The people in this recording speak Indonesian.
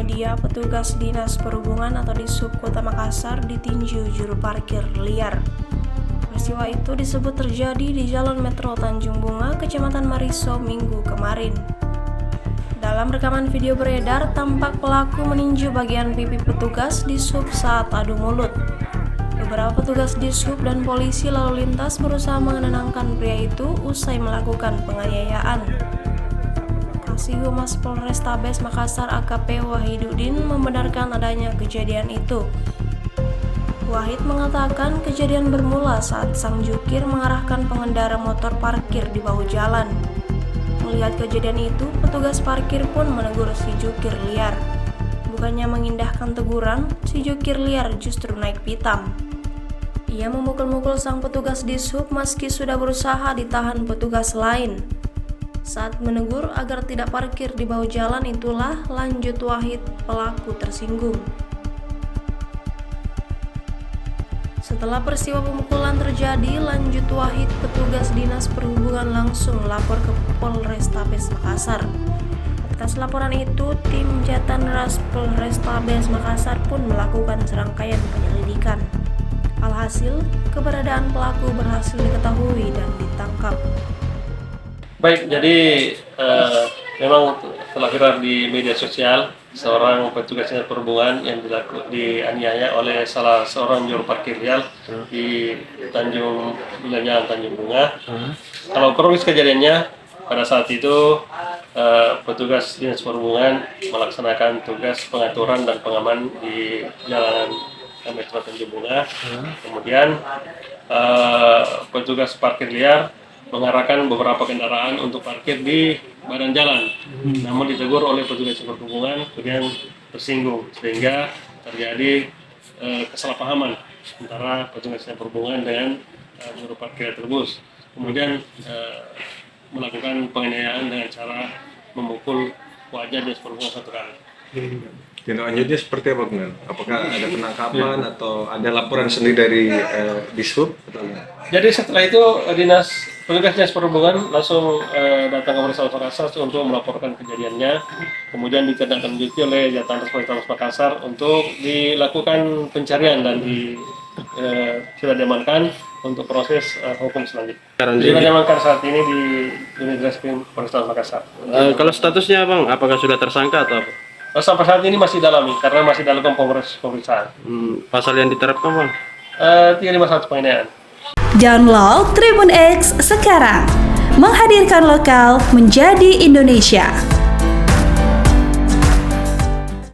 media, petugas Dinas Perhubungan atau Dishub Kota Makassar ditinju juru parkir liar. Peristiwa itu disebut terjadi di Jalan Metro Tanjung Bunga, Kecamatan Mariso, Minggu kemarin. Dalam rekaman video beredar, tampak pelaku meninju bagian pipi petugas Dishub saat adu mulut. Beberapa petugas Dishub dan polisi lalu lintas berusaha menenangkan pria itu usai melakukan penganiayaan. Kasih Humas Polrestabes Makassar AKP Wahiduddin membenarkan adanya kejadian itu. Wahid mengatakan kejadian bermula saat sang jukir mengarahkan pengendara motor parkir di bahu jalan. Melihat kejadian itu, petugas parkir pun menegur si jukir liar. Bukannya mengindahkan teguran, si jukir liar justru naik pitam. Ia memukul-mukul sang petugas Dishub meski sudah berusaha ditahan petugas lain. Saat menegur agar tidak parkir di bahu jalan itulah lanjut Wahid pelaku tersinggung. Setelah peristiwa pemukulan terjadi, lanjut Wahid petugas Dinas Perhubungan langsung lapor ke Polrestabes Makassar. Atas laporan itu, tim Jatanras Polrestabes Makassar pun melakukan serangkaian penyelidikan. Alhasil, keberadaan pelaku berhasil diketahui dan ditangkap. Baik, jadi memang telah viral di media sosial seorang petugas Dinas Perhubungan yang dianiaya oleh salah seorang juru parkir liar di Jalan Tanjung Bunga. Kalau kronologis kejadiannya, pada saat itu petugas Dinas Perhubungan melaksanakan tugas pengaturan dan pengaman di Jalan Metro Tanjung Bunga. Kemudian petugas parkir liar mengarahkan beberapa kendaraan untuk parkir di badan jalan, namun ditegur oleh petugas perhubungan, kemudian tersinggung sehingga terjadi kesalahpahaman antara petugas perhubungan dengan juru parkir tersebut. Kemudian melakukan penganiayaan dengan cara memukul wajah Dinas Perhubungan satu kali. Tindak lanjutnya seperti apa, Bang? Apakah ada penangkapan atau ada laporan sendiri dari Dishub? Jadi setelah itu petugas Dinas Perhubungan langsung datang ke Polres Makassar untuk melaporkan kejadiannya. Kemudian ditindaklanjuti oleh Jatanras Polres Makassar untuk dilakukan pencarian dan sudah diamankan untuk proses hukum selanjutnya. Sudah diamankan saat ini di Unit Reskrim Polres Makassar. Kalau statusnya, Bang, apakah sudah tersangka atau apa? Sampai saat ini masih dalami karena masih dalam pemeriksaan. Pasal yang diterapkan, Bang? 351 penganiayaan. Download Tribun X sekarang, menghadirkan lokal menjadi Indonesia.